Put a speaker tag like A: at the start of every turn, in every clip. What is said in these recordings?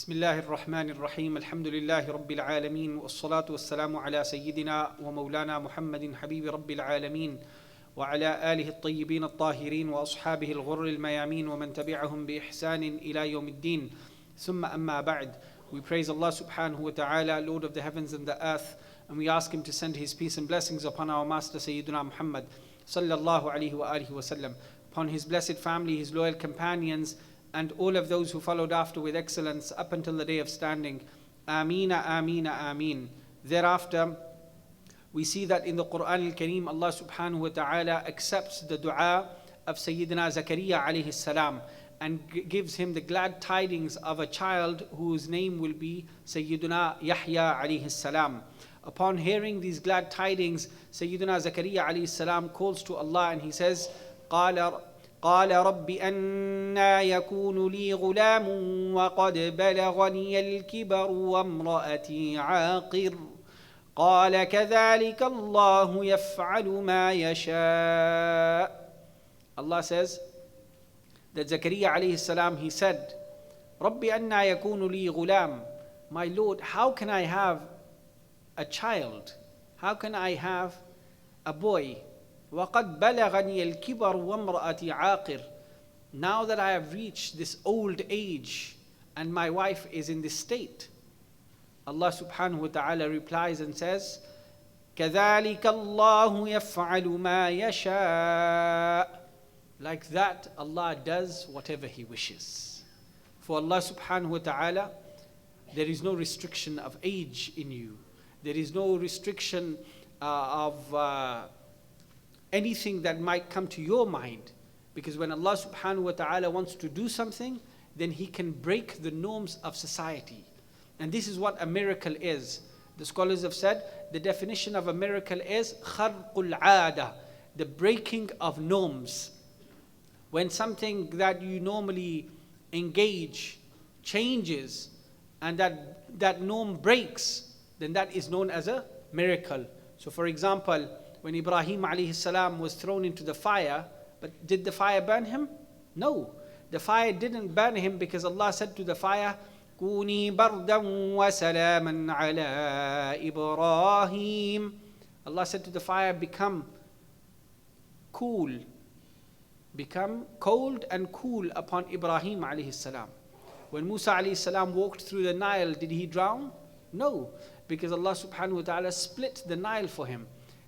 A: بسم الله الرحمن الرحيم الحمد لله رب العالمين والصلاة والسلام على سيدنا ومولانا محمد حبيب رب العالمين وعلى آله الطيبين الطاهرين وأصحابه الغر الميامين ومن تبعهم بإحسان إلى يوم الدين ثم أما بعد. We praise Allah subhanahu wa ta'ala, Lord of the heavens and the earth, and we ask Him to send His peace and blessings upon our Master Sayyidina Muhammad sallallahu alaihi wa alihi wa sallam, upon His blessed family, His loyal companions, and all of those who followed after with excellence up until the day of standing. Ameena, Ameena, Ameen. Thereafter, we see that in the Qur'an al-Kareem, Allah subhanahu wa ta'ala accepts the dua of Sayyidina Zakaria alayhi salam and gives him the glad tidings of a child whose name will be Sayyidina Yahya alayhi salam. Upon hearing these glad tidings, Sayyidina Zakaria alayhi salam calls to Allah and he says, قال رب أنى يكون لي غلام وقد بلغني الكبر وامرأتي عاقر قال كذلك الله يفعل ما يشاء. Allah says that Zakaria alayhi salam, he said, رب أنى يكون لي غلام, my Lord, how can I have a child? How can I have a boy? وَقَدْ بَلَغَنِيَ الْكِبَرُ وَامْرَأَتِي عَاقِرٌ. Now that I have reached this old age and my wife is in this state. Allah subhanahu wa ta'ala replies and says, كَذَلِكَ اللَّهُ يَفْعَلُ مَا يَشَاءُ. Like that, Allah does whatever He wishes. For Allah subhanahu wa ta'ala, there is no restriction of age in you. There is no restriction of anything that might come to your mind, because when Allah subhanahu wa ta'ala wants to do something, then He can break the norms of society. And this is what a miracle is. The scholars have said the definition of a miracle is kharqul aada, the breaking of norms. When something that you normally engage changes and that norm breaks, then that is known as a miracle. So for example, when Ibrahim alayhi salam was thrown into the fire, but did the fire burn him? No. The fire didn't burn him because Allah said to the fire, كُونِي بَرْدًا وَسَلَامًا عَلَىٰ إِبْرَاهِيمَ. Allah said to the fire, become cool. Become cold and cool upon Ibrahim alayhi salam. When Musa alayhi salam walked through the Nile, did he drown? No. Because Allah subhanahu wa ta'ala split the Nile for him.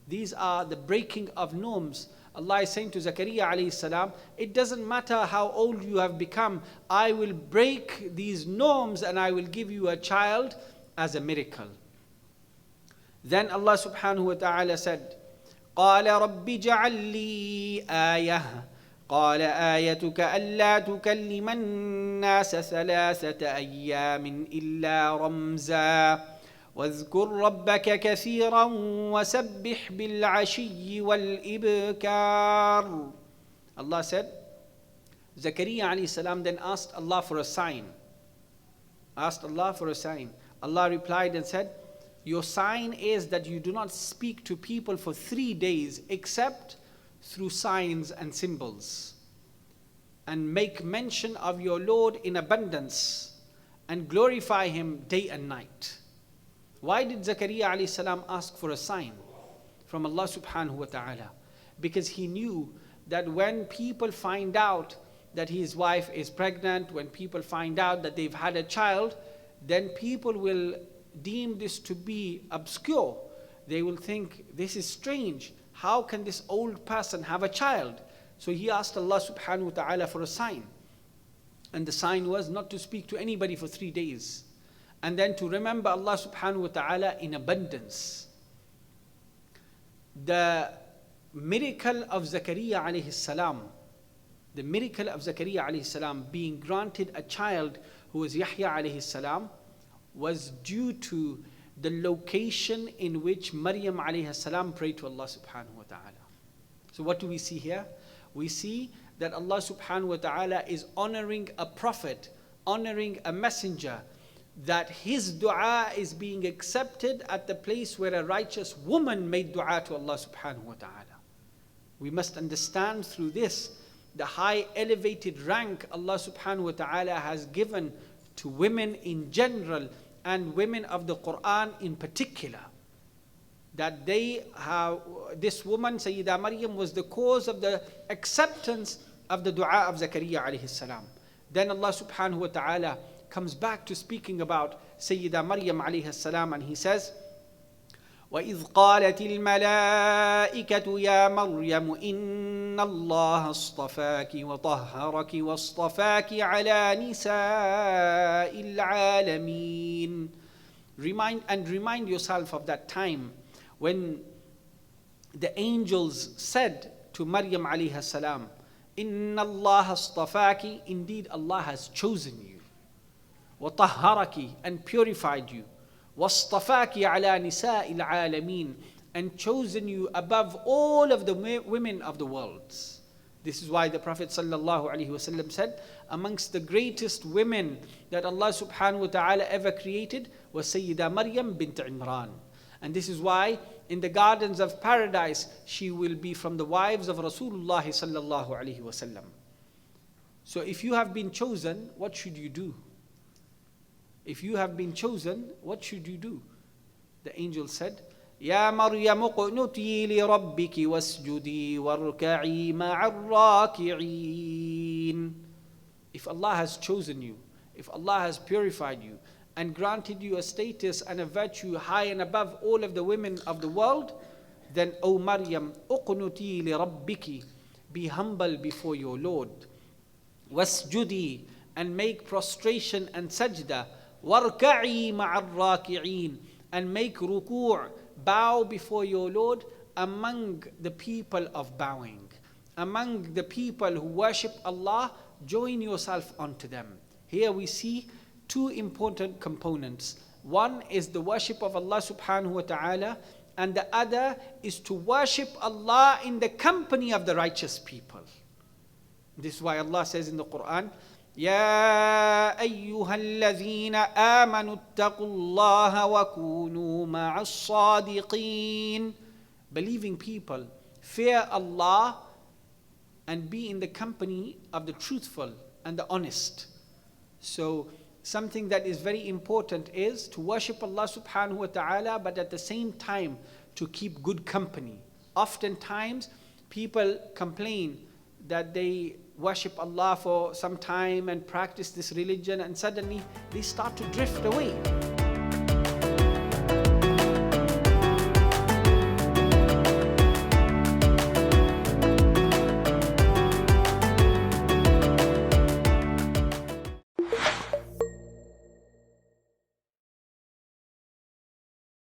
A: These are the breaking of norms. Allah is saying to Zakaria alayhi salam, it doesn't matter how old you have become, I will break these norms and I will give you a child as a miracle. Then Allah subhanahu wa ta'ala said, قال رب اجعل لي آية قال آيتك ألا تكلم الناس ثلاثة أيام إلا رمزا واذكر ربك كثيرا وسبح بالعشي والإبكار. Allah said, Zakaria alayhi salam then asked Allah for a sign. Allah replied and said, your sign is that you do not speak to people for 3 days except through signs and symbols, and make mention of your Lord in abundance and glorify Him day and night. Why did Zakaria alayhi salam ask for a sign from Allah subhanahu wa ta'ala? Because he knew that when people find out that his wife is pregnant, when people find out that they've had a child, then people will deem this to be obscure. They will think, this is strange. How can this old person have a child? So he asked Allah subhanahu wa ta'ala for a sign. And the sign was not to speak to anybody for 3 days. And then to remember Allah subhanahu wa ta'ala in abundance. The miracle of Zakaria alayhi salam, being granted a child who was Yahya alayhi salam, was due to the location in which Maryam alayhi salam prayed to Allah subhanahu wa ta'ala. So what do we see here? We see that Allah subhanahu wa ta'ala is honoring a prophet, honoring a messenger, that his dua is being accepted at the place where a righteous woman made dua to Allah subhanahu wa ta'ala. We must understand through this the high elevated rank Allah subhanahu wa ta'ala has given to women in general and women of the Qur'an in particular, that this woman, Sayyidah Maryam, was the cause of the acceptance of the dua of Zakaria alayhi salam. Then Allah subhanahu wa ta'ala comes back to speaking about Sayyidah Maryam alayhi salam, and He says, وَإِذْ قَالَتِ الْمَلَائِكَةُ يَا مَرْيَمُ إِنَّ اللَّهَ اصْطَفَاكِ وَطَهَّرَكِ وَاصْطَفَاكِ عَلَى نِسَاءِ الْعَالَمِينَ. Remind yourself of that time when the angels said to Maryam alayhi salam, إِنَّ اللَّهَ اصْطَفَاكِ, indeed Allah has chosen you, وَطَهَّرَكِ, and purified you, وَاصْطَفَاكِ عَلَى نِسَاءِ الْعَالَمِينَ, and chosen you above all of the women of the world. This is why the Prophet ﷺ said, amongst the greatest women that Allah subhanahu wa ta'ala ever created was Sayyidah Maryam bint Imran. And this is why in the gardens of paradise she will be from the wives of Rasulullah sallallahu alaihi wasallam. So if you have been chosen, what should you do? If you have been chosen, what should you do? The angel said, يا مريم اقنتي لربك واسجدي واركعي مع الراكعين. If Allah has chosen you, if Allah has purified you and granted you a status and a virtue high and above all of the women of the world, then O Maryam, uqnuti li rabbiki, be humble before your Lord. Wasjudi, and make prostration and sajda. Warka'i ma'ar raki'een, and make ruku', bow before your Lord among the people of bowing. Among the people who worship Allah, join yourself unto them. Here we see two important components. One is the worship of Allah subhanahu wa ta'ala, and the other is to worship Allah in the company of the righteous people. This is why Allah says in the Qur'an, يَا أَيُّهَا الَّذِينَ آمَنُوا اتَّقُوا اللَّهَ وَكُونُوا مَعَ الصَّادِقِينَ. Believing people, fear Allah and be in the company of the truthful and the honest. So something that is very important is to worship Allah subhanahu wa ta'ala, but at the same time to keep good company. Oftentimes people complain that they worship Allah for some time and practice this religion, and suddenly they start to drift away.